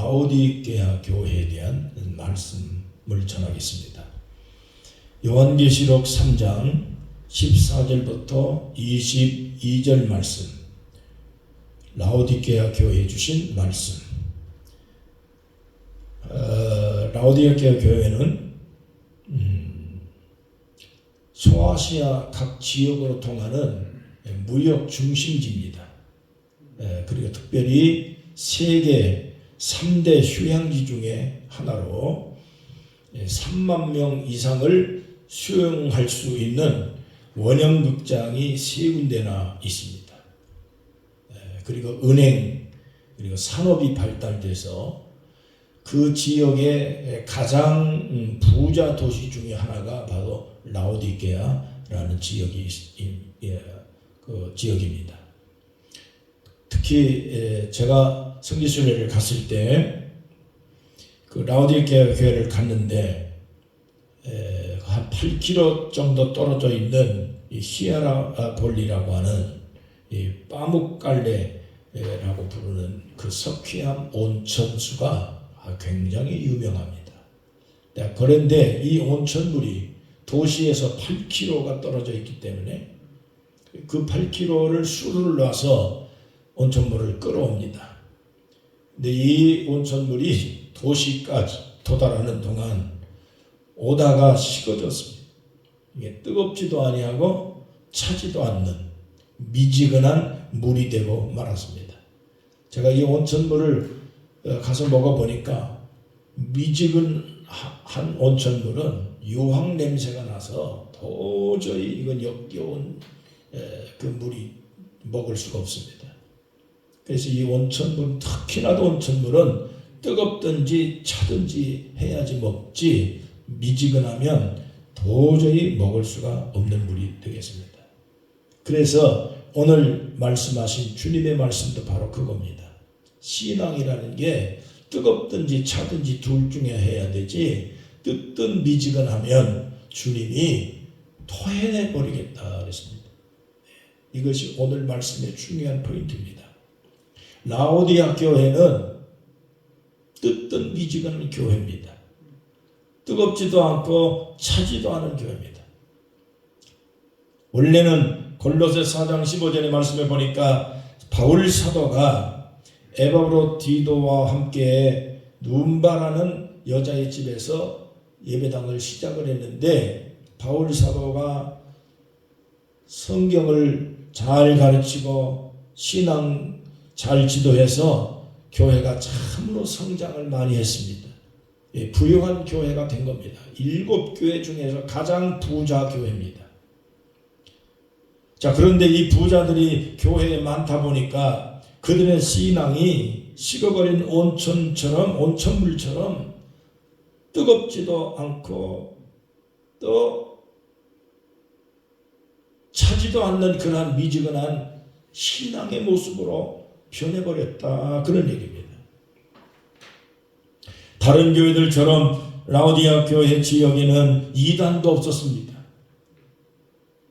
라오디게아 교회에 대한 말씀을 전하겠습니다. 요한계시록 3장 14절부터 22절 말씀, 라오디게아 교회에 주신 말씀. 라오디게아 교회는 소아시아 각 지역으로 통하는 무역 중심지입니다. 그리고 특별히 세계 3대 휴양지 중에 하나로 3만 명 이상을 수용할 수 있는 원형극장이 3군데나 있습니다. 그리고 은행, 그리고 산업이 발달돼서 그 지역의 가장 부자 도시 중에 하나가 바로 라오디게아라는 지역입니다. 특히 제가 성지순례를 갔을 때 그 라오디게아 교회를 갔는데 한 8km 정도 떨어져 있는 이 히에라볼리라고 하는 이 빠묵갈레라고 부르는 그 석회암 온천수가 굉장히 유명합니다. 그런데 이 온천물이 도시에서 8km가 떨어져 있기 때문에 그 8km를 수를 놔서 온천물을 끌어옵니다. 근데 이 온천물이 도시까지 도달하는 동안 오다가 식어졌습니다. 이게 뜨겁지도 아니하고 차지도 않는 미지근한 물이 되고 말았습니다. 제가 이 온천물을 가서 먹어보니까 미지근한 온천물은 유황 냄새가 나서 도저히 이건 역겨운 그 물이 먹을 수가 없습니다. 그래서 이 온천물, 특히나도 온천물은 뜨겁든지 차든지 해야지 먹지, 미지근하면 도저히 먹을 수가 없는 물이 되겠습니다. 그래서 오늘 말씀하신 주님의 말씀도 바로 그겁니다. 신앙이라는 게 뜨겁든지 차든지 둘 중에 해야 되지, 뜨뜻 미지근하면 주님이 토해내 버리겠다 그랬습니다. 이것이 오늘 말씀의 중요한 포인트입니다. 라오디게아 교회는 뜨뜻 미지근한 교회입니다. 뜨겁지도 않고 차지도 않은 교회입니다. 원래는 골로새 4장 15절의 말씀을 보니까 바울 사도가 에바브로디도와 함께 눈바라는 여자의 집에서 예배당을 시작을 했는데, 바울 사도가 성경을 잘 가르치고 신앙 잘 지도해서 교회가 참으로 성장을 많이 했습니다. 부유한 교회가 된 겁니다. 7교회 중에서 가장 부자 교회입니다. 자, 그런데 이 부자들이 교회에 많다 보니까 그들의 신앙이 식어버린 온천물처럼 뜨겁지도 않고 또 차지도 않는 그러한 미지근한 신앙의 모습으로 변해버렸다, 그런 얘기입니다. 다른 교회들처럼 라오디게아 교회 지역에는 이단도 없었습니다.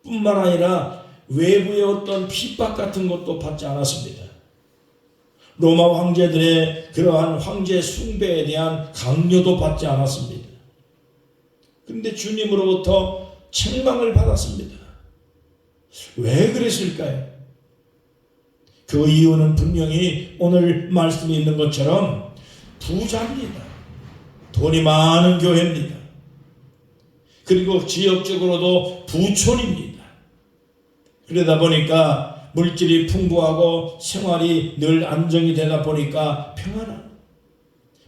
뿐만 아니라 외부의 어떤 핍박 같은 것도 받지 않았습니다. 로마 황제들의 그러한 황제 숭배에 대한 강요도 받지 않았습니다. 그런데 주님으로부터 책망을 받았습니다. 왜 그랬을까요? 그 이유는 분명히 오늘 말씀에 있는 것처럼 부자입니다. 돈이 많은 교회입니다. 그리고 지역적으로도 부촌입니다. 그러다 보니까 물질이 풍부하고 생활이 늘 안정이 되다 보니까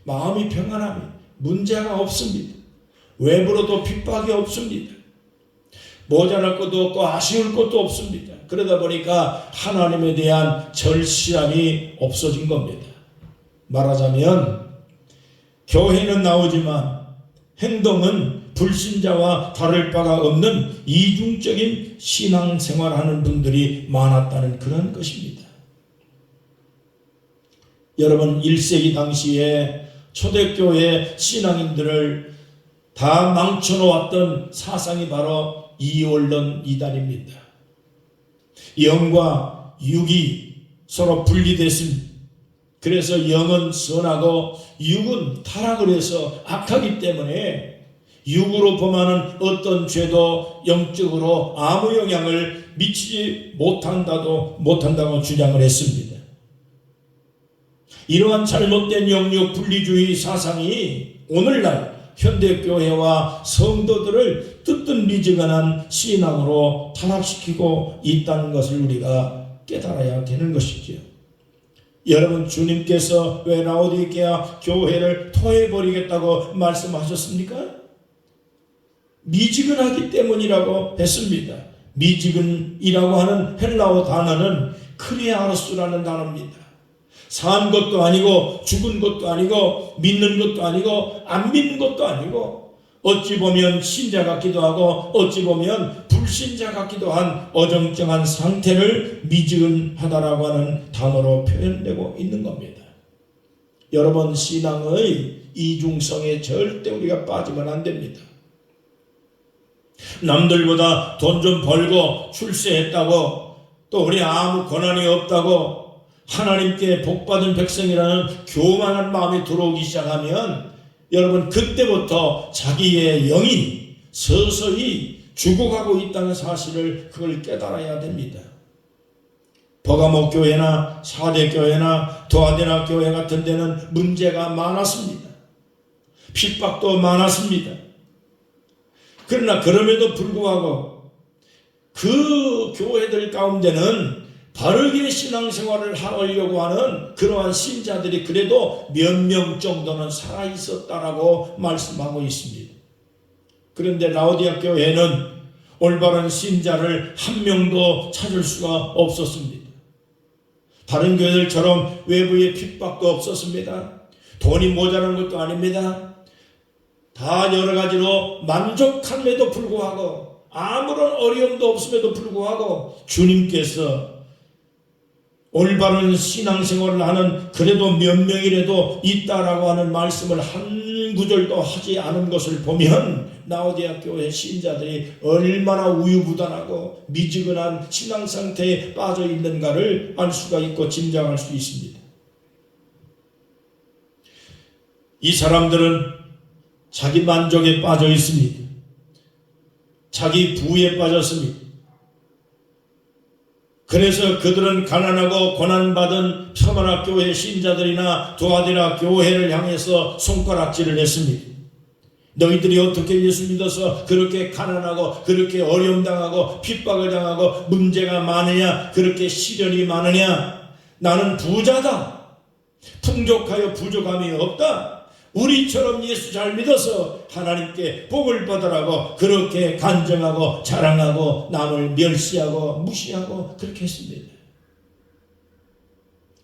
마음이 평안함이 문제가 없습니다. 외부로도 핍박이 없습니다. 모자랄 것도 없고 아쉬울 것도 없습니다. 그러다 보니까 하나님에 대한 절실함이 없어진 겁니다. 말하자면 교회는 나오지만 행동은 불신자와 다를 바가 없는 이중적인 신앙생활하는 분들이 많았다는 그런 것입니다. 여러분, 1세기 당시에 초대교회 신앙인들을 다 망쳐놓았던 사상이 바로 이원론 이단입니다. 영과 육이 서로 분리됐습니다. 그래서 영은 선하고 육은 타락을 해서 악하기 때문에 육으로 범하는 어떤 죄도 영적으로 아무 영향을 미치지 못한다고 주장을 했습니다. 이러한 잘못된 영육 분리주의 사상이 오늘날 현대교회와 성도들을 뜨뜻미지근한 신앙으로 타락시키고 있다는 것을 우리가 깨달아야 되는 것이지요. 여러분, 주님께서 왜 라오디게아 교회를 토해버리겠다고 말씀하셨습니까? 미지근하기 때문이라고 했습니다. 미지근이라고 하는 헬라어 단어는 크리아로스라는 단어입니다. 산 것도 아니고 죽은 것도 아니고 믿는 것도 아니고 안 믿는 것도 아니고 어찌 보면 신자 같기도 하고 어찌 보면 불신자 같기도 한 어정쩡한 상태를 미지근하다라고 하는 단어로 표현되고 있는 겁니다. 여러분, 신앙의 이중성에 절대 우리가 빠지면 안 됩니다. 남들보다 돈 좀 벌고 출세했다고 또 우리 아무 권한이 없다고 하나님께 복받은 백성이라는 교만한 마음이 들어오기 시작하면 여러분, 그때부터 자기의 영이 서서히 죽어가고 있다는 사실을 그걸 깨달아야 됩니다. 버가모 교회나 사대 교회나 도아데나 교회 같은 데는 문제가 많았습니다. 핍박도 많았습니다. 그러나 그럼에도 불구하고 그 교회들 가운데는 바르게 신앙생활을 하려고 하는 그러한 신자들이 그래도 몇 명 정도는 살아있었다라고 말씀하고 있습니다. 그런데 라오디아 교회는 올바른 신자를 한 명도 찾을 수가 없었습니다. 다른 교회들처럼 외부의 핍박도 없었습니다. 돈이 모자란 것도 아닙니다. 다 여러 가지로 만족함에도 불구하고 아무런 어려움도 없음에도 불구하고 주님께서 올바른 신앙생활을 하는 그래도 몇 명이라도 있다라고 하는 말씀을 한 구절도 하지 않은 것을 보면 라오디아 교회 신자들이 얼마나 우유부단하고 미지근한 신앙 상태에 빠져 있는가를 알 수가 있고 짐작할 수 있습니다. 이 사람들은 자기 만족에 빠져 있습니다. 자기 부에 빠졌습니다. 그래서 그들은 가난하고 고난받은 평안학 교회 신자들이나 도아디라 교회를 향해서 손가락질을 했습니다. 너희들이 어떻게 예수 믿어서 그렇게 가난하고 그렇게 어려움당하고 핍박을 당하고 문제가 많으냐, 그렇게 시련이 많으냐. 나는 부자다. 풍족하여 부족함이 없다. 우리처럼 예수 잘 믿어서 하나님께 복을 받으라고 그렇게 간증하고 자랑하고 남을 멸시하고 무시하고 그렇게 했습니다.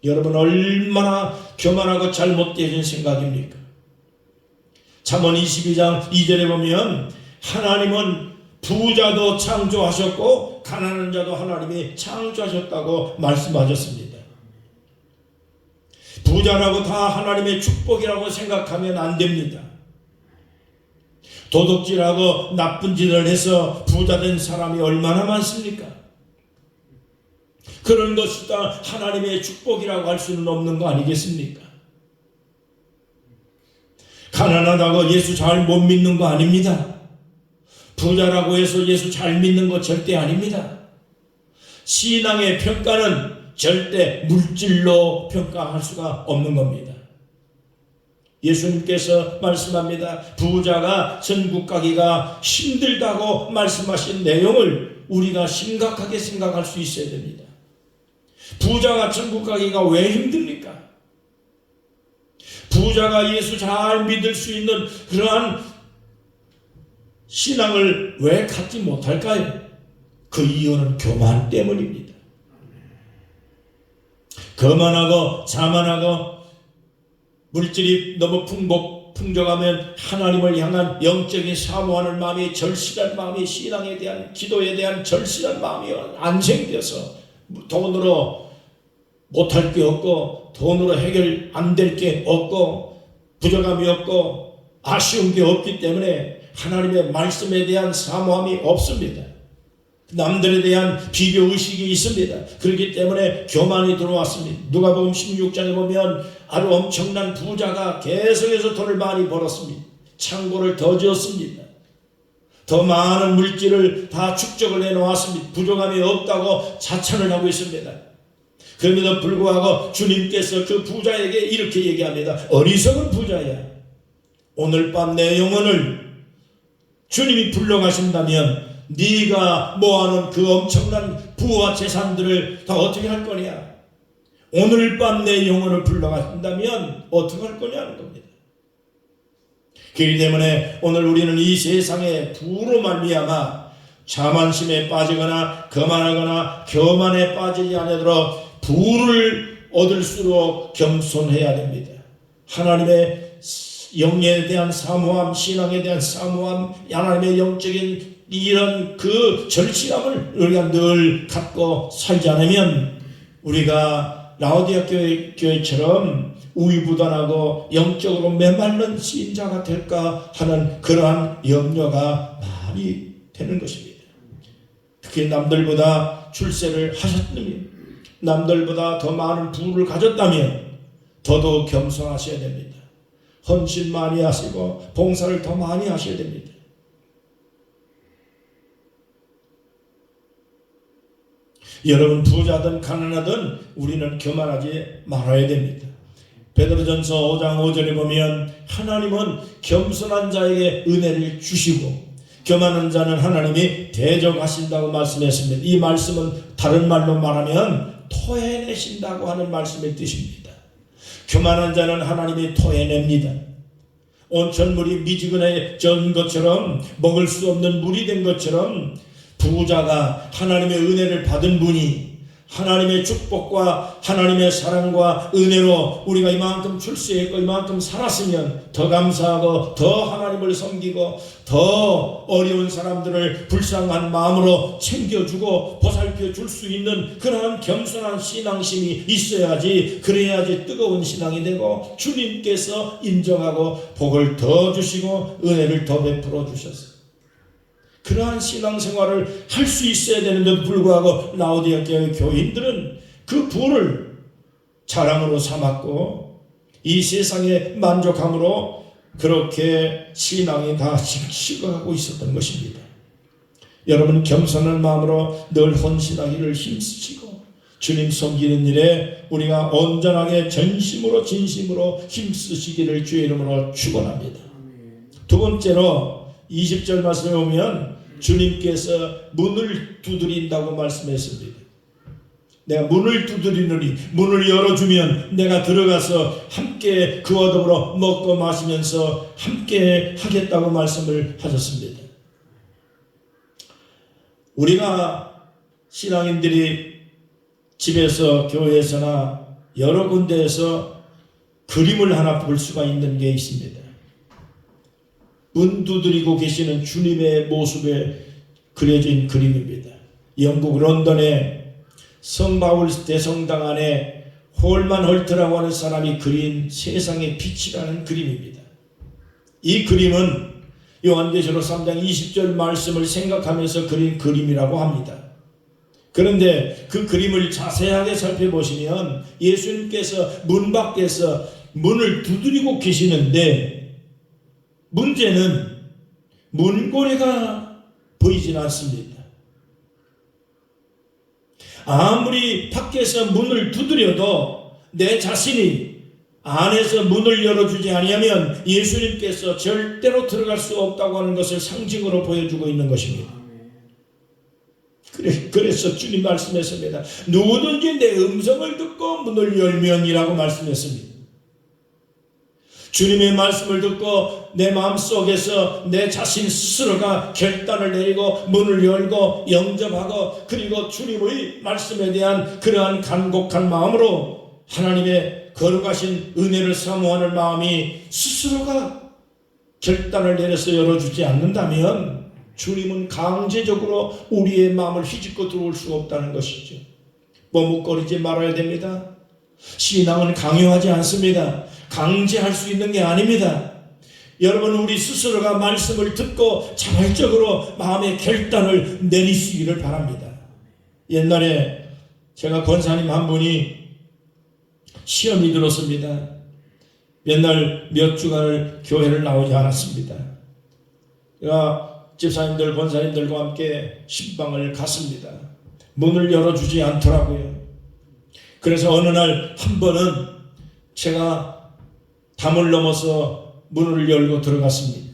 여러분, 얼마나 교만하고 잘못되어진 생각입니까? 잠언 22장 2절에 보면 하나님은 부자도 창조하셨고 가난한 자도 하나님이 창조하셨다고 말씀하셨습니다. 부자라고 다 하나님의 축복이라고 생각하면 안 됩니다. 도둑질하고 나쁜 짓을 해서 부자된 사람이 얼마나 많습니까? 그런 것이 다 하나님의 축복이라고 할 수는 없는 거 아니겠습니까? 가난하다고 예수 잘 못 믿는 거 아닙니다. 부자라고 해서 예수 잘 믿는 거 절대 아닙니다. 신앙의 평가는 절대 물질로 평가할 수가 없는 겁니다. 예수님께서 말씀합니다. 부자가 천국 가기가 힘들다고 말씀하신 내용을 우리가 심각하게 생각할 수 있어야 됩니다. 부자가 천국 가기가 왜 힘듭니까? 부자가 예수 잘 믿을 수 있는 그러한 신앙을 왜 갖지 못할까요? 그 이유는 교만 때문입니다. 거만하고 자만하고 물질이 너무 풍족하면 하나님을 향한 영적인 사모하는 마음이, 절실한 마음이, 신앙에 대한, 기도에 대한 절실한 마음이 안 생겨서 돈으로 못할 게 없고 돈으로 해결 안 될 게 없고 부족함이 없고 아쉬운 게 없기 때문에 하나님의 말씀에 대한 사모함이 없습니다. 남들에 대한 비교의식이 있습니다. 그렇기 때문에 교만이 들어왔습니다. 누가복음 16장에 보면 아주 엄청난 부자가 계속해서 돈을 많이 벌었습니다. 창고를 더 지었습니다. 더 많은 물질을 다 축적을 해놓았습니다. 부족함이 없다고 자찬을 하고 있습니다. 그럼에도 불구하고 주님께서 그 부자에게 이렇게 얘기합니다. 어리석은 부자야. 오늘 밤 내 영혼을 주님이 불러가신다면 네가 모아놓은 그 엄청난 부와 재산들을 다 어떻게 할 거냐? 오늘 밤 내 영혼을 불러가신다면 어떻게 할 거냐는 겁니다. 그렇기 때문에 오늘 우리는 이 세상의 부로 말미암아 자만심에 빠지거나 거만하거나 교만에 빠지지 않도록 부를 얻을수록 겸손해야 됩니다. 하나님의 영에 대한 사모함, 신앙에 대한 사모함, 하나님의 영적인 이런 그 절실함을 우리가 늘 갖고 살지 않으면 우리가 라오디아 교회처럼 우유부단하고 영적으로 메말른 신자가 될까 하는 그러한 염려가 많이 되는 것입니다. 특히 남들보다 출세를 하셨다면, 남들보다 더 많은 부를 가졌다면 더더욱 겸손하셔야 됩니다. 헌신 많이 하시고 봉사를 더 많이 하셔야 됩니다. 여러분 부자든 가난하든 우리는 교만하지 말아야 됩니다. 베드로전서 5장 5절에 보면 하나님은 겸손한 자에게 은혜를 주시고 교만한 자는 하나님이 대적하신다고 말씀했습니다. 이 말씀은 다른 말로 말하면 토해내신다고 하는 말씀의 뜻입니다. 교만한 자는 하나님이 토해냅니다. 온천물이 미지근해진 것처럼, 먹을 수 없는 물이 된 것처럼 부자가 하나님의 은혜를 받은 분이 하나님의 축복과 하나님의 사랑과 은혜로 우리가 이만큼 출세했고 이만큼 살았으면 더 감사하고 더 하나님을 섬기고 더 어려운 사람들을 불쌍한 마음으로 챙겨주고 보살펴 줄 수 있는 그러한 겸손한 신앙심이 있어야지, 그래야지 뜨거운 신앙이 되고 주님께서 인정하고 복을 더 주시고 은혜를 더 베풀어 주셨어요. 그러한 신앙생활을 할 수 있어야 되는데도 불구하고 라오디아 교회 교인들은 그 부를 자랑으로 삼았고 이 세상에 만족함으로 그렇게 신앙이 다 식어가고 있었던 것입니다. 여러분 겸손한 마음으로 늘 헌신하기를 힘쓰시고 주님 섬기는 일에 우리가 온전하게 전심으로 진심으로 힘쓰시기를 주의 이름으로 축원합니다. 두 번째로 20절 말씀에 보면 주님께서 문을 두드린다고 말씀했습니다. 내가 문을 두드리느니 문을 열어주면 내가 들어가서 함께 그와 더불어 먹고 마시면서 함께 하겠다고 말씀을 하셨습니다. 우리가 신앙인들이 집에서 교회에서나 여러 군데에서 그림을 하나 볼 수가 있는 게 있습니다. 문 두드리고 계시는 주님의 모습에 그려진 그림입니다. 영국 런던의 성바울 대성당 안에 홀만 헐트라고 하는 사람이 그린 세상의 빛이라는 그림입니다. 이 그림은 요한계시록 3장 20절 말씀을 생각하면서 그린 그림이라고 합니다. 그런데 그 그림을 자세하게 살펴보시면 예수님께서 문 밖에서 문을 두드리고 계시는데 문제는 문고리가 보이진 않습니다. 아무리 밖에서 문을 두드려도 내 자신이 안에서 문을 열어주지 아니하면 예수님께서 절대로 들어갈 수 없다고 하는 것을 상징으로 보여주고 있는 것입니다. 그래서 주님 말씀했습니다. 누구든지 내 음성을 듣고 문을 열면이라고 말씀했습니다. 주님의 말씀을 듣고 내 마음속에서 내 자신 스스로가 결단을 내리고 문을 열고 영접하고 그리고 주님의 말씀에 대한 그러한 간곡한 마음으로 하나님의 거룩하신 은혜를 사모하는 마음이 스스로가 결단을 내려서 열어주지 않는다면 주님은 강제적으로 우리의 마음을 휘짓고 들어올 수 없다는 것이죠. 머뭇거리지 말아야 됩니다. 신앙은 강요하지 않습니다. 강제할 수 있는 게 아닙니다. 여러분, 우리 스스로가 말씀을 듣고 자발적으로 마음의 결단을 내리시기를 바랍니다. 옛날에 제가 권사님 한 분이 시험이 들었습니다. 맨날 몇 주간을 교회를 나오지 않았습니다. 제가 집사님들, 권사님들과 함께 신방을 갔습니다. 문을 열어주지 않더라고요. 그래서 어느 날 한 번은 제가 담을 넘어서 문을 열고 들어갔습니다.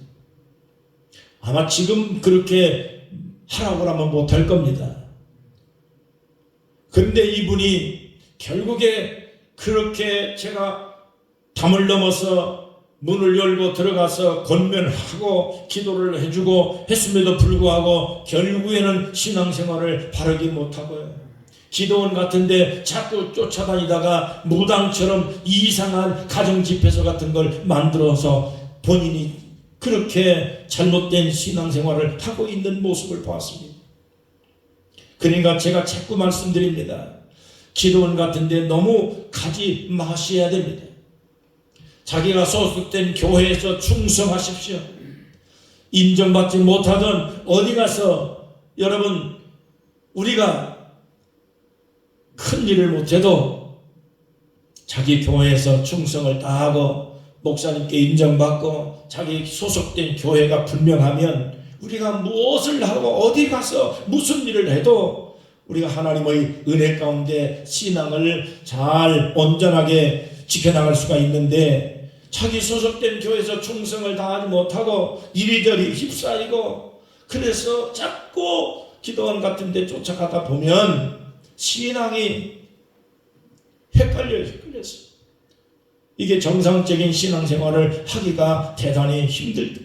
아마 지금 그렇게 하라고 하면 못할 겁니다. 근데 이분이 결국에 그렇게 제가 담을 넘어서 문을 열고 들어가서 권면하고 기도를 해주고 했음에도 불구하고 결국에는 신앙생활을 바르게 못하고요. 기도원 같은데 자꾸 쫓아다니다가 무당처럼 이상한 가정집회소 같은 걸 만들어서 본인이 그렇게 잘못된 신앙생활을 하고 있는 모습을 보았습니다. 그러니까 제가 자꾸 말씀드립니다. 기도원 같은데 너무 가지 마셔야 됩니다. 자기가 소속된 교회에서 충성하십시오. 인정받지 못하던 어디 가서 여러분, 우리가 큰 일을 못해도 자기 교회에서 충성을 다하고 목사님께 인정받고 자기 소속된 교회가 분명하면 우리가 무엇을 하고 어디 가서 무슨 일을 해도 우리가 하나님의 은혜 가운데 신앙을 잘 온전하게 지켜나갈 수가 있는데, 자기 소속된 교회에서 충성을 다하지 못하고 이리저리 휩싸이고 그래서 자꾸 기도원 같은 데 쫓아가다 보면 신앙이 헷갈려서 이게 정상적인 신앙생활을 하기가 대단히 힘들다.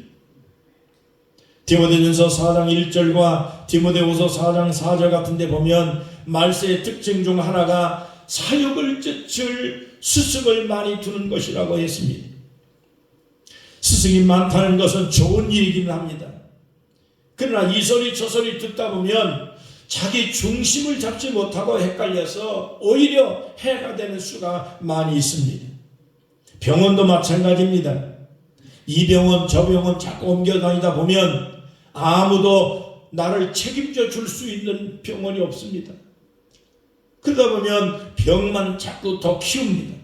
디모데전서 4장 1절과 디모데후서 4장 4절 같은 데 보면 말세의 특징 중 하나가 사욕을 쯧을 스승을 많이 두는 것이라고 했습니다. 스승이 많다는 것은 좋은 일이긴 합니다. 그러나 이 소리 저 소리 듣다 보면 자기 중심을 잡지 못하고 헷갈려서 오히려 해가 되는 수가 많이 있습니다. 병원도 마찬가지입니다. 이 병원 저 병원 자꾸 옮겨다니다 보면 아무도 나를 책임져 줄 수 있는 병원이 없습니다. 그러다 보면 병만 자꾸 더 키웁니다.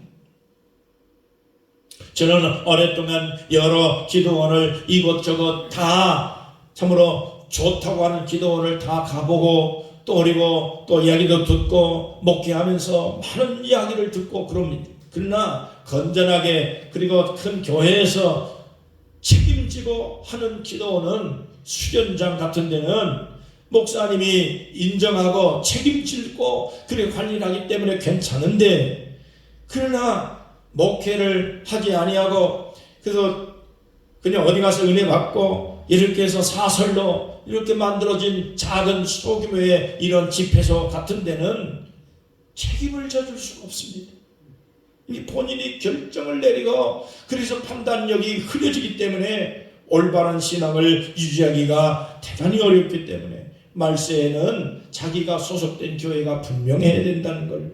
저는 오랫동안 여러 기도원을 이것저것 다 참으로 좋다고 하는 기도원을 다 가보고 또 그리고 또 이야기도 듣고 목회하면서 많은 이야기를 듣고 그럽니다. 그러나 건전하게 그리고 큰 교회에서 책임지고 하는 기도원은 수련장 같은 데는 목사님이 인정하고 책임지고 그렇게 관리를 하기 때문에 괜찮은데, 그러나 목회를 하지 아니하고 그래서 그냥 어디 가서 은혜 받고 이렇게 해서 사설로 이렇게 만들어진 작은 소규모의 이런 집회소 같은 데는 책임을 져줄 수가 없습니다. 본인이 결정을 내리고 그래서 판단력이 흐려지기 때문에 올바른 신앙을 유지하기가 대단히 어렵기 때문에 말세에는 자기가 소속된 교회가 분명해야 된다는 걸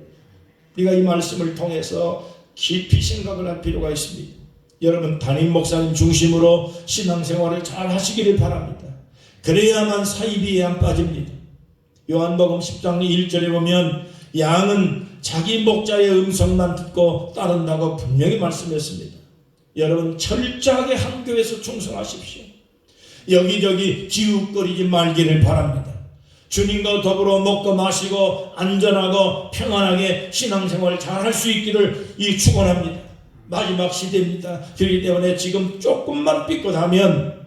우리가 이 말씀을 통해서 깊이 생각을 할 필요가 있습니다. 여러분, 담임 목사님 중심으로 신앙생활을 잘 하시기를 바랍니다. 그래야만 사이비에 안 빠집니다. 요한복음 10장 1절에 보면 양은 자기 목자의 음성만 듣고 따른다고 분명히 말씀했습니다. 여러분, 철저하게 한 교회에서 충성하십시오. 여기저기 기웃거리지 말기를 바랍니다. 주님과 더불어 먹고 마시고 안전하고 평안하게 신앙생활 잘 할 수 있기를 축원합니다. 마지막 시대입니다. 그렇기 때문에 지금 조금만 삐끗하면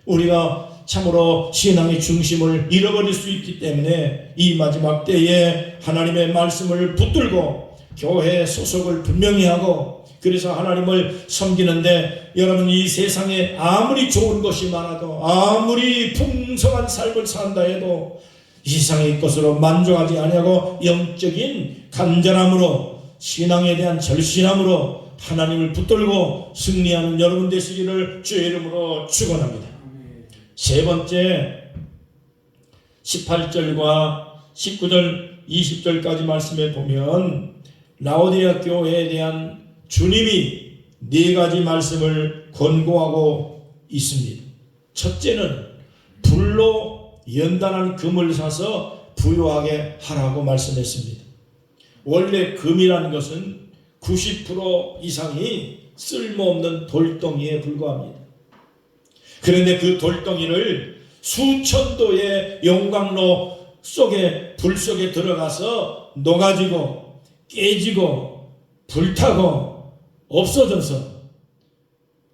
우리가 참으로 신앙의 중심을 잃어버릴 수 있기 때문에 이 마지막 때에 하나님의 말씀을 붙들고 교회 소속을 분명히 하고 그래서 하나님을 섬기는데, 여러분, 이 세상에 아무리 좋은 것이 많아도 아무리 풍성한 삶을 산다 해도 이 세상의 것으로 만족하지 아니하고 영적인 간절함으로 신앙에 대한 절실함으로 하나님을 붙들고 승리하는 여러분 되시기를 주의 이름으로 축원합니다. 세 번째, 18절과 19절 20절까지 말씀해 보면 라오디게아 교회에 대한 주님이 네 가지 말씀을 권고하고 있습니다. 첫째는 불로 연단한 금을 사서 부유하게 하라고 말씀했습니다. 원래 금이라는 것은 90% 이상이 쓸모없는 돌덩이에 불과합니다. 그런데 그 돌덩이를 수천도의 용광로 속에 불 속에 들어가서 녹아지고 깨지고 불타고 없어져서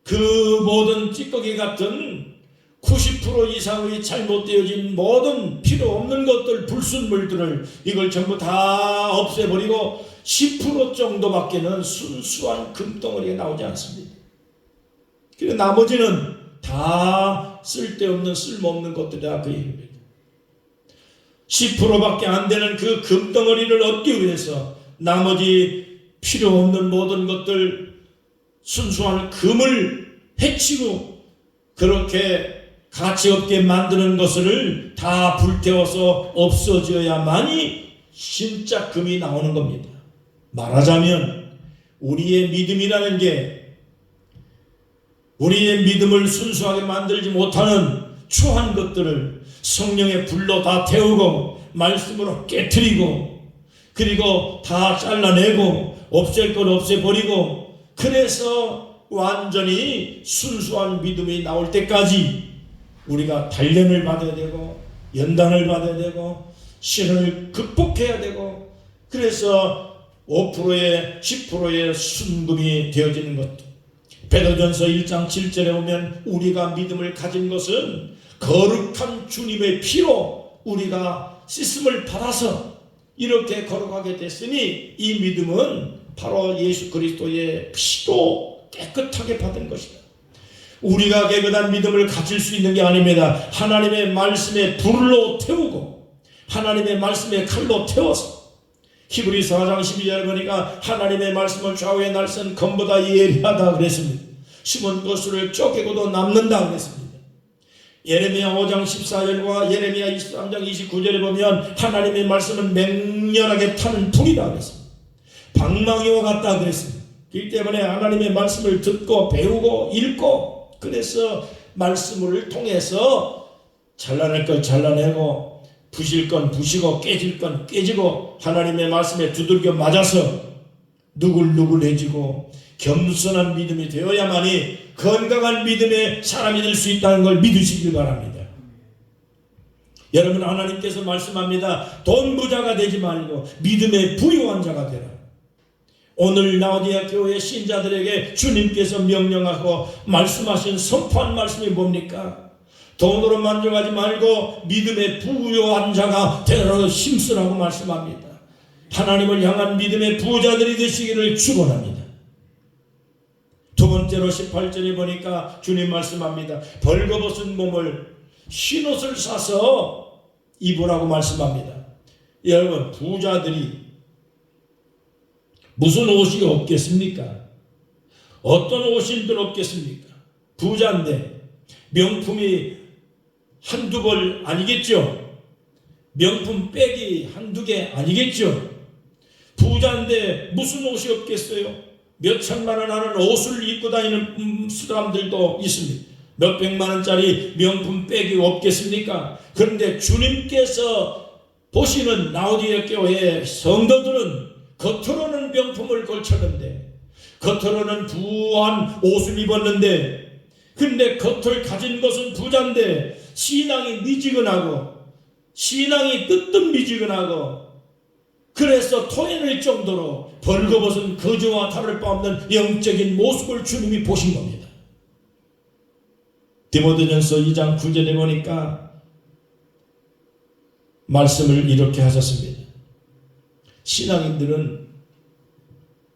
그 모든 찌꺼기 같은 90% 이상의 잘못되어진 모든 필요 없는 것들, 불순물들을 이걸 전부 다 없애버리고 10% 정도밖에는 순수한 금덩어리가 나오지 않습니다. 그리고 나머지는 다 쓸데없는 쓸모없는 것들이다, 그 얘기입니다. 10%밖에 안 되는 그 금덩어리를 얻기 위해서 나머지 필요 없는 모든 것들, 순수한 금을 해치고 그렇게 가치 없게 만드는 것을 다 불태워서 없어져야만이 진짜 금이 나오는 겁니다. 말하자면 우리의 믿음이라는 게 우리의 믿음을 순수하게 만들지 못하는 추한 것들을 성령의 불로 다 태우고 말씀으로 깨트리고 그리고 다 잘라내고 없앨 걸 없애버리고 그래서 완전히 순수한 믿음이 나올 때까지 우리가 단련을 받아야 되고 연단을 받아야 되고 시련을 극복해야 되고 그래서 5%에 10%의 순금이 되어지는 것도 베드로전서 1장 7절에 보면 우리가 믿음을 가진 것은 거룩한 주님의 피로 우리가 씻음을 받아서 이렇게 걸어가게 됐으니 이 믿음은 바로 예수 그리스도의 피로 깨끗하게 받은 것이다. 우리가 깨끗한 믿음을 가질 수 있는 게 아닙니다. 하나님의 말씀에 불로 태우고 하나님의 말씀에 칼로 태워서 히브리서 4장 12절에 보니까 하나님의 말씀은 좌우에 날선 검보다 예리하다 그랬습니다. 심은 것을 쪼개고도 남는다 그랬습니다. 예레미야 5장 14절과 예레미야 23장 29절에 보면 하나님의 말씀은 맹렬하게 타는 불이다 그랬습니다. 방망이와 같다 그랬습니다. 그렇기 때문에 하나님의 말씀을 듣고 배우고 읽고 그래서 말씀을 통해서 잘라낼 걸 잘라내고 부실 건 부시고 깨질 건 깨지고 하나님의 말씀에 두들겨 맞아서 누글누글해지고 겸손한 믿음이 되어야만이 건강한 믿음의 사람이 될 수 있다는 걸 믿으시길 바랍니다. 여러분 하나님께서 말씀합니다. 돈 부자가 되지 말고 믿음의 부유한 자가 되라. 오늘 라오디아 교회 신자들에게 주님께서 명령하고 말씀하신 선포한 말씀이 뭡니까? 돈으로 만족하지 말고 믿음의 부유한 자가 되라고 힘쓰라고 말씀합니다. 하나님을 향한 믿음의 부자들이 되시기를 축원합니다. 두 번째로 18절에 보니까 주님 말씀합니다. 벌거벗은 몸을 흰옷을 사서 입으라고 말씀합니다. 여러분 부자들이 무슨 옷이 없겠습니까? 어떤 옷인들 없겠습니까? 부자인데 명품이 한두 벌 아니겠죠? 명품 백이 한두 개 아니겠죠? 부자인데 무슨 옷이 없겠어요? 몇 천만 원 하는 옷을 입고 다니는 사람들도 있습니다. 몇 백만 원짜리 명품 백이 없겠습니까? 그런데 주님께서 보시는 라오디아 교회 성도들은 겉으로는 명품을 걸쳤는데 겉으로는 부한 옷을 입었는데 근데 겉을 가진 것은 부자인데 신앙이 미지근하고 신앙이 뜨뜻미지근하고 그래서 토해낼 정도로 벌거벗은 거지와 다를 바 없는 영적인 모습을 주님이 보신 겁니다. 디모데전서 2장 9절에 보니까 말씀을 이렇게 하셨습니다. 신앙인들은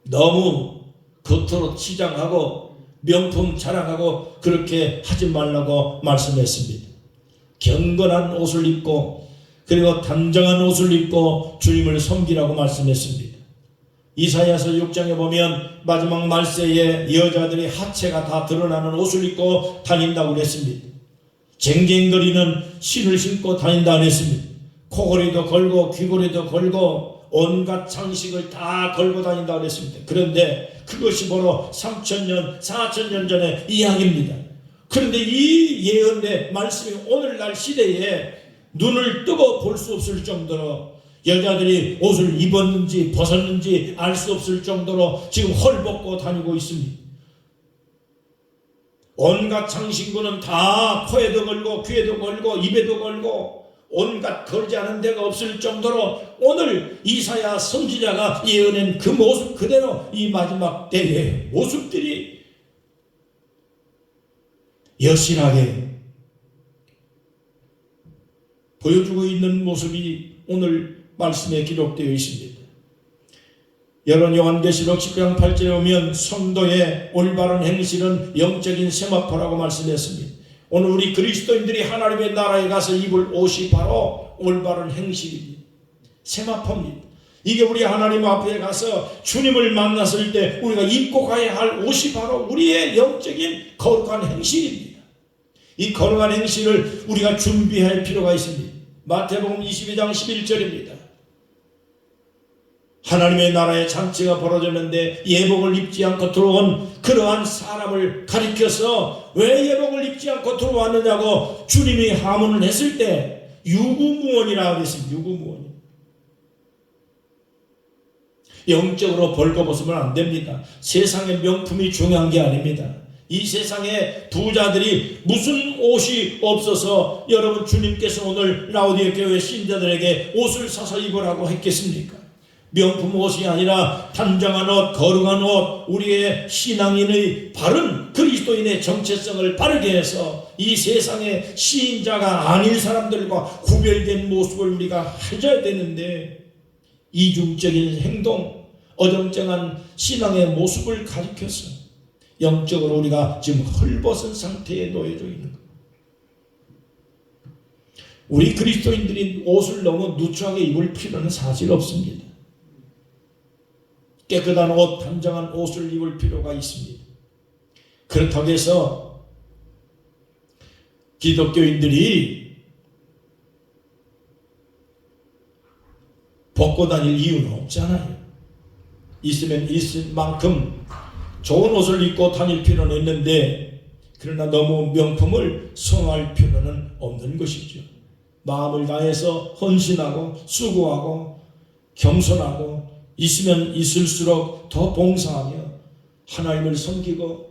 너무 겉으로 치장하고 명품 자랑하고 그렇게 하지 말라고 말씀했습니다. 경건한 옷을 입고 그리고 단정한 옷을 입고 주님을 섬기라고 말씀했습니다. 이사야서 6장에 보면 마지막 말세에 여자들이 하체가 다 드러나는 옷을 입고 다닌다고 그랬습니다. 쟁쟁거리는 신을 신고 다닌다고 했습니다. 코걸이도 걸고 귀걸이도 걸고 온갖 장식을 다 걸고 다닌다고 그랬습니다. 그런데 그것이 바로 3,000년, 4,000년 전의 이야기입니다. 그런데 이 예언의 말씀이 오늘날 시대에 눈을 뜨고 볼 수 없을 정도로 여자들이 옷을 입었는지 벗었는지 알 수 없을 정도로 지금 헐벗고 다니고 있습니다. 온갖 장신구는 다 코에도 걸고 귀에도 걸고 입에도 걸고 온갖 걸지 않은 데가 없을 정도로 오늘 이사야 선지자가 예언한 그 모습 그대로 이 마지막 때의 모습들이 여실하게 보여주고 있는 모습이 오늘 말씀에 기록되어 있습니다. 여러분 요한계시록 19장 8절에 보면 성도의 올바른 행실은 영적인 세마포라고 말씀했습니다. 오늘 우리 그리스도인들이 하나님의 나라에 가서 입을 옷이 바로 올바른 행실입니다. 세마포입니다. 이게 우리 하나님 앞에 가서 주님을 만났을 때 우리가 입고 가야 할 옷이 바로 우리의 영적인 거룩한 행실입니다. 이 거룩한 행실을 우리가 준비할 필요가 있습니다. 마태복음 22장 11절입니다. 하나님의 나라의 잔치가 벌어졌는데 예복을 입지 않고 들어온 그러한 사람을 가리켜서 왜 예복을 입지 않고 들어왔느냐고 주님이 하문을 했을 때 유구무원이라고 했습니다. 유구무원. 영적으로 벌거벗으면 안 됩니다. 세상의 명품이 중요한 게 아닙니다. 이 세상에 부자들이 무슨 옷이 없어서 여러분 주님께서 오늘 라오디게 교회 신자들에게 옷을 사서 입으라고 했겠습니까? 명품 옷이 아니라 단정한 옷, 거룩한 옷, 우리의 신앙인의 바른 그리스도인의 정체성을 바르게 해서 이 세상의 시인자가 아닌 사람들과 구별된 모습을 우리가 가져야 되는데 이중적인 행동, 어정쩡한 신앙의 모습을 가리켜서 영적으로 우리가 지금 헐벗은 상태에 놓여져 있는 겁니다. 우리 그리스도인들이 옷을 너무 누추하게 입을 필요는 사실 없습니다. 깨끗한 옷, 단정한 옷을 입을 필요가 있습니다. 그렇다고 해서 기독교인들이 벗고 다닐 이유는 없잖아요. 있으면 있을 만큼 좋은 옷을 입고 다닐 필요는 있는데 그러나 너무 명품을 선호할 필요는 없는 것이죠. 마음을 다해서 헌신하고 수고하고 겸손하고 있으면 있을수록 더 봉사하며 하나님을 섬기고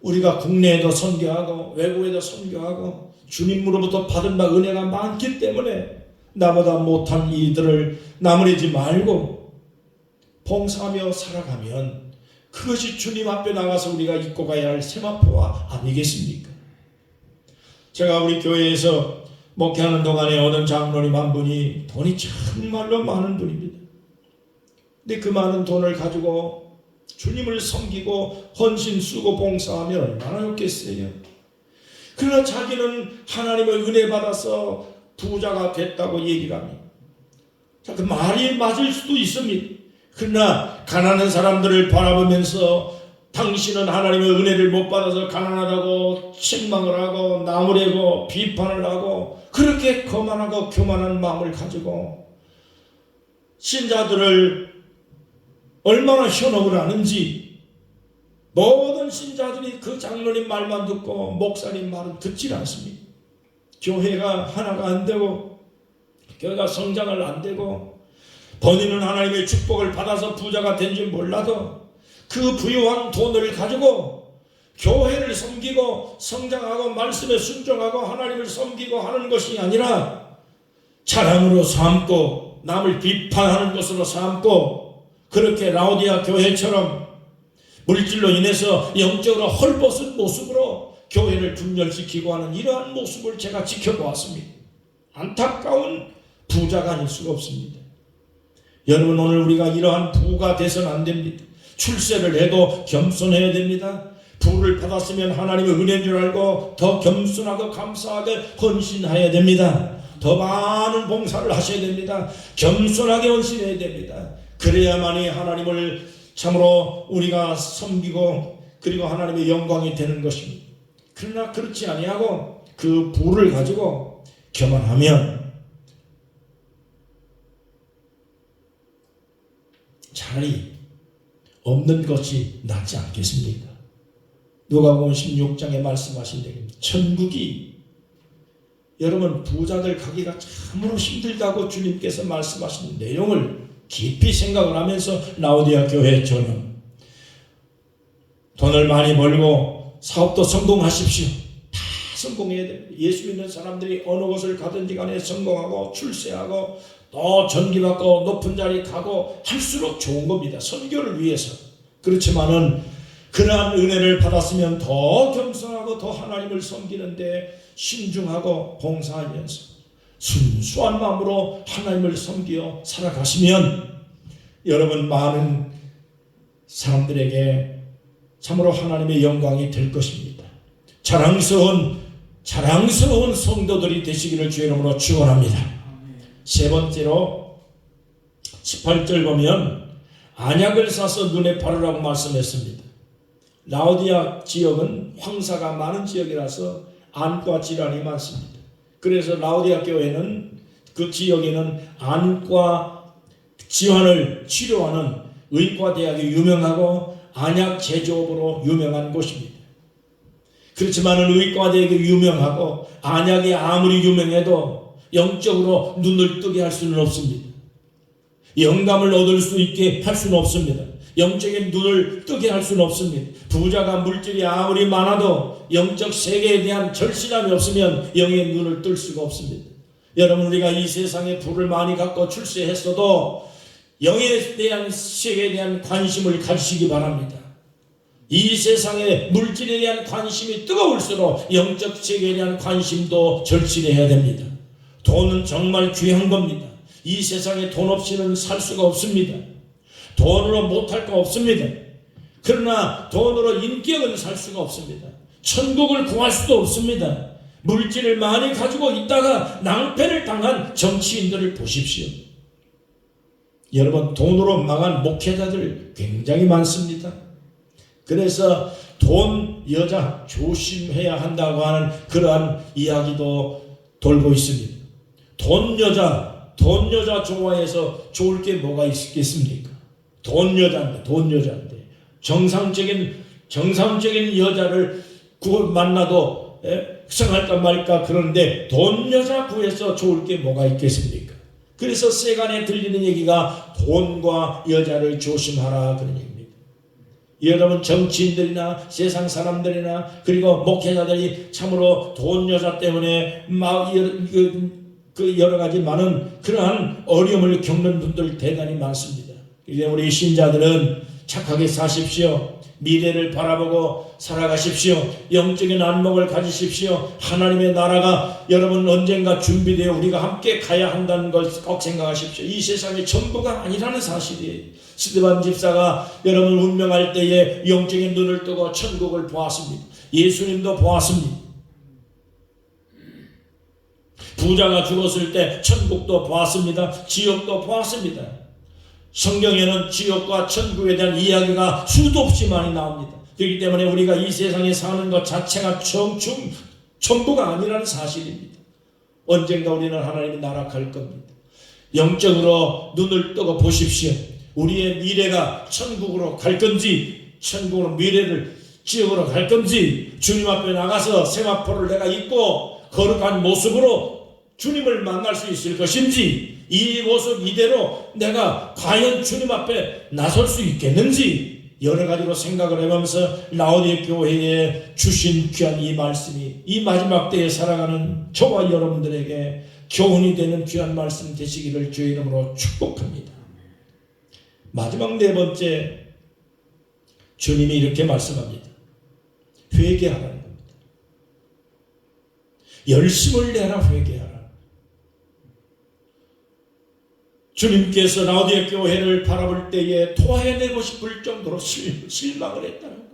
우리가 국내에도 선교하고 외국에도 선교하고 주님으로부터 받은 바 은혜가 많기 때문에 나보다 못한 이들을 나무라지 말고 봉사하며 살아가면 그것이 주님 앞에 나가서 우리가 입고 가야 할 세마포화 아니겠습니까? 제가 우리 교회에서 목회하는 동안에 어떤 장로님 한 분이 돈이 정말로 많은 분입니다. 근데 그 많은 돈을 가지고 주님을 섬기고 헌신 쓰고 봉사하면 얼마나 좋겠어요. 그러나 자기는 하나님의 은혜 받아서 부자가 됐다고 얘기를 합니다. 자, 그 말이 맞을 수도 있습니다. 그러나 가난한 사람들을 바라보면서 당신은 하나님의 은혜를 못 받아서 가난하다고 책망을 하고 나무래고 비판을 하고 그렇게 거만하고 교만한 마음을 가지고 신자들을 얼마나 현혹을 하는지 모든 신자들이 그 장로님 말만 듣고 목사님 말은 듣질 않습니다. 교회가 하나가 안 되고 교회가 성장을 안 되고 본인은 하나님의 축복을 받아서 부자가 된지 몰라도 그 부유한 돈을 가지고 교회를 섬기고 성장하고 말씀에 순종하고 하나님을 섬기고 하는 것이 아니라 자랑으로 삼고 남을 비판하는 것으로 삼고 그렇게 라오디아 교회처럼 물질로 인해서 영적으로 헐벗은 모습으로 교회를 분열시키고 하는 이러한 모습을 제가 지켜보았습니다. 안타까운 부자가 아닐 수가 없습니다. 여러분 오늘 우리가 이러한 부가 돼서는 안 됩니다. 출세를 해도 겸손해야 됩니다. 부를 받았으면 하나님의 은혜인 줄 알고 더 겸손하고 감사하게 헌신해야 됩니다. 더 많은 봉사를 하셔야 됩니다. 겸손하게 헌신해야 됩니다. 그래야만이 하나님을 참으로 우리가 섬기고 그리고 하나님의 영광이 되는 것입니다. 그러나 그렇지 아니하고 그 부를 가지고 교만하면 차라리 없는 것이 낫지 않겠습니까? 누가복음 16장에 말씀하신 대로 천국이 여러분 부자들 가기가 참으로 힘들다고 주님께서 말씀하신 내용을 깊이 생각을 하면서 라오디아 교회 저는 돈을 많이 벌고 사업도 성공하십시오. 다 성공해야 됩니다. 예수 믿는 사람들이 어느 곳을 가든지 간에 성공하고 출세하고 또 전기받고 높은 자리 가고 할수록 좋은 겁니다. 선교를 위해서. 그렇지만은 그러한 은혜를 받았으면 더 겸손하고 더 하나님을 섬기는데 신중하고 봉사하면서 순수한 마음으로 하나님을 섬기어 살아가시면 여러분 많은 사람들에게 참으로 하나님의 영광이 될 것입니다. 자랑스러운 성도들이 되시기를 주의 이름으로 축원합니다. 세 번째로 18절 보면 안약을 사서 눈에 바르라고 말씀했습니다. 라오디아 지역은 황사가 많은 지역이라서 안과 질환이 많습니다. 그래서 라오디아 교회는 그 지역에는 안과 질환을 치료하는 의과대학이 유명하고 안약 제조업으로 유명한 곳입니다. 그렇지만 의과대학이 유명하고 안약이 아무리 유명해도 영적으로 눈을 뜨게 할 수는 없습니다. 영감을 얻을 수 있게 할 수는 없습니다. 영적인 눈을 뜨게 할 수는 없습니다. 부자가 물질이 아무리 많아도 영적 세계에 대한 절실함이 없으면 영의 눈을 뜰 수가 없습니다. 여러분 우리가 이 세상에 부를 많이 갖고 출세했어도 영에 대한 세계에 대한 관심을 가지시기 바랍니다. 이 세상에 물질에 대한 관심이 뜨거울수록 영적 세계에 대한 관심도 절실해야 됩니다. 돈은 정말 귀한 겁니다. 이 세상에 돈 없이는 살 수가 없습니다. 돈으로 못할 거 없습니다. 그러나 돈으로 인격은 살 수가 없습니다. 천국을 구할 수도 없습니다. 물질을 많이 가지고 있다가 낭패를 당한 정치인들을 보십시오. 여러분 돈으로 망한 목회자들 굉장히 많습니다. 그래서 돈, 여자 조심해야 한다고 하는 그러한 이야기도 돌고 있습니다. 돈 여자 좋아해서 좋을 게 뭐가 있겠습니까? 돈 여자인데 정상적인 여자를 만나도 성할까 말까 그런데 돈 여자 구해서 좋을 게 뭐가 있겠습니까? 그래서 세간에 들리는 얘기가 돈과 여자를 조심하라 그런 얘기입니다. 여러분 정치인들이나 세상 사람들이나 그리고 목회자들이 참으로 돈 여자 때문에 막 여러 가지 많은 그러한 어려움을 겪는 분들 대단히 많습니다. 이제 우리 신자들은 착하게 사십시오. 미래를 바라보고 살아가십시오. 영적인 안목을 가지십시오. 하나님의 나라가 여러분 언젠가 준비되어 우리가 함께 가야 한다는 걸 꼭 생각하십시오. 이 세상의 전부가 아니라는 사실이에요. 스데반 집사가 여러분 운명할 때에 영적인 눈을 뜨고 천국을 보았습니다. 예수님도 보았습니다. 부자가 죽었을 때 천국도 보았습니다. 지옥도 보았습니다. 성경에는 지옥과 천국에 대한 이야기가 수도 없이 많이 나옵니다. 그렇기 때문에 우리가 이 세상에 사는 것 자체가 전부가 아니라는 사실입니다. 언젠가 우리는 하나님의 나라 갈 겁니다. 영적으로 눈을 뜨고 보십시오. 우리의 미래가 천국으로 갈 건지 천국으로 미래를 지옥으로 갈 건지 주님 앞에 나가서 세마포를 내가 입고 거룩한 모습으로 주님을 만날 수 있을 것인지 이 모습 이대로 내가 과연 주님 앞에 나설 수 있겠는지 여러 가지로 생각을 해보면서 라오디아 교회에 주신 귀한 이 말씀이 이 마지막 때에 살아가는 저와 여러분들에게 교훈이 되는 귀한 말씀 되시기를 주의 이름으로 축복합니다. 마지막 네 번째 주님이 이렇게 말씀합니다. 회개하라는 겁니다. 열심을 내라 회개하라. 주님께서 라오디아 교회를 바라볼 때에 토해내고 싶을 정도로 실망을 했다는 거예요.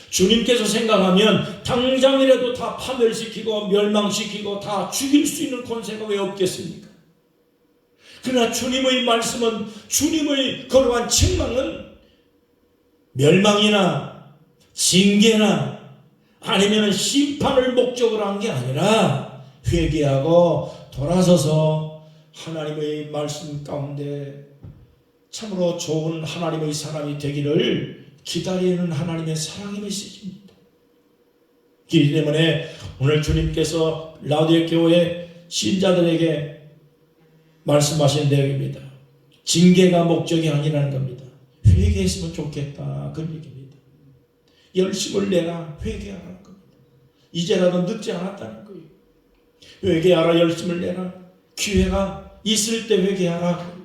주님께서 생각하면 당장이라도 다 파멸시키고 멸망시키고 다 죽일 수 있는 권세가 왜 없겠습니까? 그러나 주님의 말씀은 주님의 거룩한 책망은 멸망이나 징계나 아니면 심판을 목적으로 한 게 아니라 회개하고 돌아서서 하나님의 말씀 가운데 참으로 좋은 하나님의 사람이 되기를 기다리는 하나님의 사랑의 메시지입니다. 그렇기 때문에 오늘 주님께서 라우디게 교회 신자들에게 말씀하신 내용입니다. 징계가 목적이 아니라는 겁니다. 회개했으면 좋겠다, 그런 얘기입니다. 열심을 내라, 회개하라는 겁니다. 이제라도 늦지 않았다는 거예요. 회개하라, 열심을 내라, 기회가 있을 때 회개하라.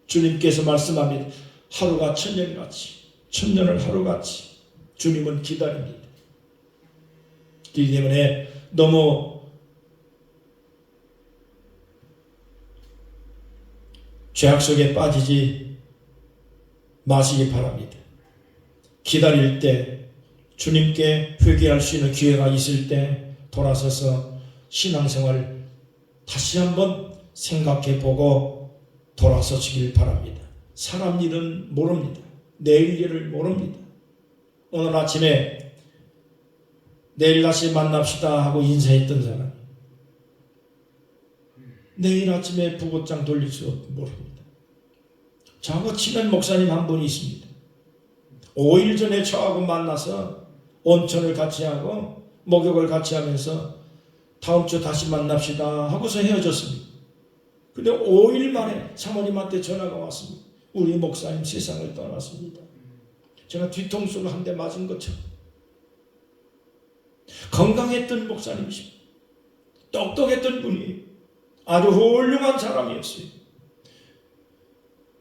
주님께서 말씀합니다. 하루가 천년같이, 천년을 하루같이 주님은 기다립니다. 그렇기 때문에 너무 죄악 속에 빠지지 마시기 바랍니다. 기다릴 때, 주님께 회개할 수 있는 기회가 있을 때 돌아서서 신앙생활 다시 한번 생각해보고 돌아서시길 바랍니다. 사람 일은 모릅니다. 내일 일을 모릅니다. 오늘 아침에 내일 다시 만납시다 하고 인사했던 사람, 내일 아침에 부고장 돌릴 수 모릅니다. 저하고 친한 목사님 한 분이 있습니다. 5일 전에 저하고 만나서 온천을 같이 하고 목욕을 같이 하면서 다음 주 다시 만납시다 하고서 헤어졌습니다. 근데 5일 만에 사모님한테 전화가 왔습니다. 우리 목사님 세상을 떠났습니다. 제가 뒤통수를 한 대 맞은 것처럼. 건강했던 목사님이십니다. 똑똑했던 분이에요. 아주 훌륭한 사람이었어요.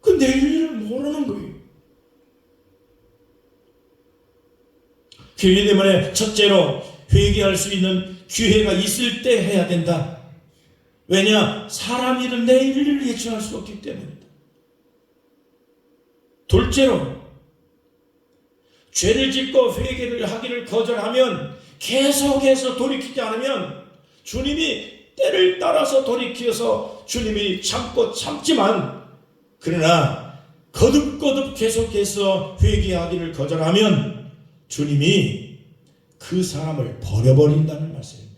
그 내일을 모르는 거예요. 그렇기 때문에 첫째로 회개할 수 있는 기회가 있을 때 해야 된다. 왜냐? 사람 일은 내일을 예측할 수 없기 때문입니다. 둘째로 죄를 짓고 회개를 하기를 거절하면, 계속해서 돌이키지 않으면 주님이 때를 따라서 돌이켜서 주님이 참지만, 그러나 거듭거듭 계속해서 회개하기를 거절하면 주님이 그 사람을 버려버린다는 말씀입니다.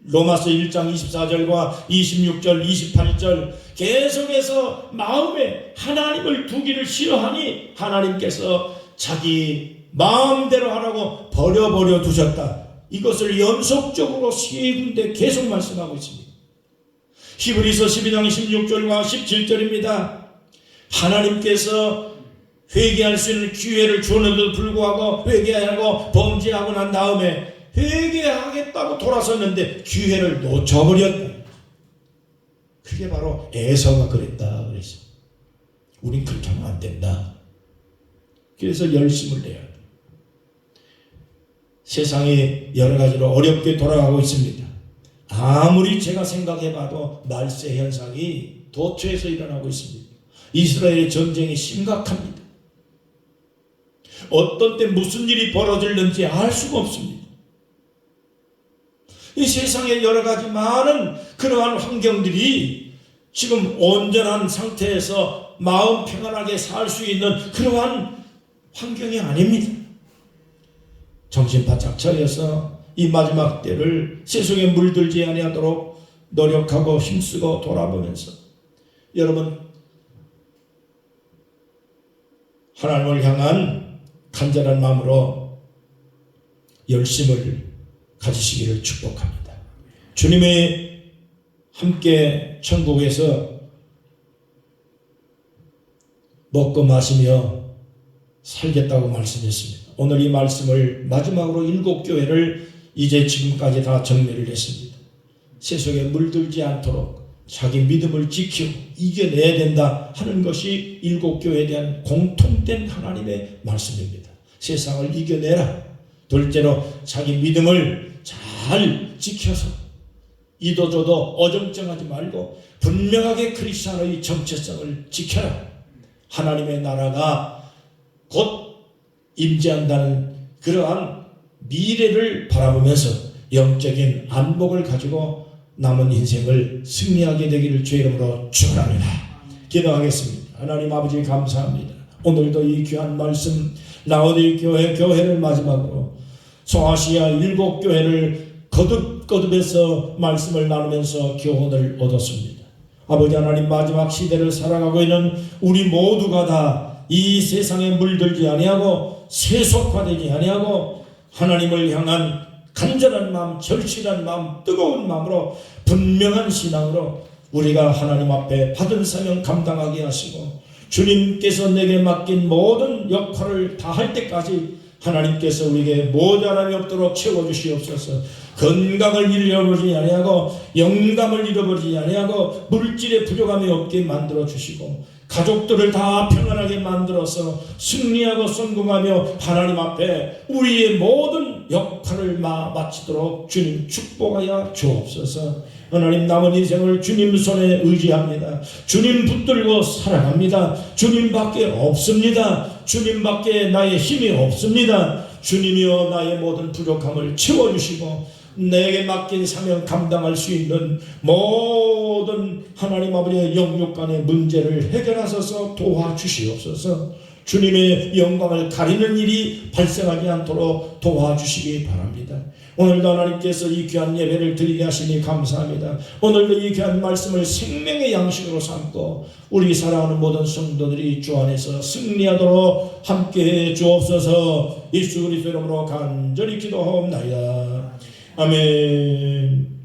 로마서 1장 24절과 26절, 28절 계속해서 마음에 하나님을 두기를 싫어하니 하나님께서 자기 마음대로 하라고 버려 두셨다. 이것을 연속적으로 세 군데 계속 말씀하고 있습니다. 히브리서 12장 16절과 17절입니다. 하나님께서 회개할 수 있는 기회를 주었는데도 불구하고 회개하고 범죄하고 난 다음에 회개하겠다고 돌아섰는데 기회를 놓쳐버렸다. 그게 바로 에서가 그랬다 그랬어. 우린 그렇게 하면 안 된다. 그래서 열심을 내야 돼. 세상이 여러 가지로 어렵게 돌아가고 있습니다. 아무리 제가 생각해봐도 말세 현상이 도처에서 일어나고 있습니다. 이스라엘의 전쟁이 심각합니다. 어떤 때 무슨 일이 벌어질는지 알 수가 없습니다. 이 세상에 여러 가지 많은 그러한 환경들이 지금 온전한 상태에서 마음 평안하게 살 수 있는 그러한 환경이 아닙니다. 정신 바짝 차려서 이 마지막 때를 세속에 물들지 아니하도록 노력하고 힘쓰고 돌아보면서 여러분 하나님을 향한 간절한 마음으로 열심을 가지시기를 축복합니다. 주님의 함께 천국에서 먹고 마시며 살겠다고 말씀했습니다. 오늘 이 말씀을 마지막으로 7교회를 이제 지금까지 다 정리를 했습니다. 세속에 물들지 않도록 자기 믿음을 지키고 이겨내야 된다 하는 것이 7교회에 대한 공통된 하나님의 말씀입니다. 세상을 이겨내라. 둘째로 자기 믿음을 잘 지켜서 이도저도 어정쩡하지 말고 분명하게 크리스천의 정체성을 지켜라. 하나님의 나라가 곧 임재한다는 그러한 미래를 바라보면서 영적인 안목을 가지고 남은 인생을 승리하게 되기를 주의 이름으로 축원합니다. 기도하겠습니다. 하나님 아버지 감사합니다. 오늘도 이 귀한 말씀 라우디게 교회를 마지막으로 소아시아 7교회를 거듭거듭해서 말씀을 나누면서 교훈을 얻었습니다. 아버지 하나님 마지막 시대를 살아가고 있는 우리 모두가 다 이 세상에 물들지 아니하고 세속화되지 아니하고 하나님을 향한 간절한 마음, 절실한 마음, 뜨거운 마음으로 분명한 신앙으로 우리가 하나님 앞에 받은 사명 감당하게 하시고 주님께서 내게 맡긴 모든 역할을 다 할 때까지 하나님께서 우리에게 모자람이 없도록 채워주시옵소서. 건강을 잃어버리지 아니하고 영감을 잃어버리지 아니하고 물질의 부족함이 없게 만들어 주시고 가족들을 다 평안하게 만들어서 승리하고 성공하며 하나님 앞에 우리의 모든 역할을 마치도록 주님 축복하여 주옵소서. 하나님 남은 인생을 주님 손에 의지합니다. 주님 붙들고 살아갑니다. 주님밖에 없습니다. 주님밖에 나의 힘이 없습니다. 주님이여 나의 모든 부족함을 채워주시고 내게 맡긴 사명 감당할 수 있는 모든 하나님 아버지의 영육 간의 문제를 해결하셔서 도와주시옵소서. 주님의 영광을 가리는 일이 발생하지 않도록 도와주시기 바랍니다. 오늘도 하나님께서 이 귀한 예배를 드리게 하시니 감사합니다. 오늘도 이 귀한 말씀을 생명의 양식으로 삼고 우리 사랑하는 모든 성도들이 주 안에서 승리하도록 함께해 주옵소서. 예수 그리스도 이름으로 간절히 기도하옵나이다. 아멘.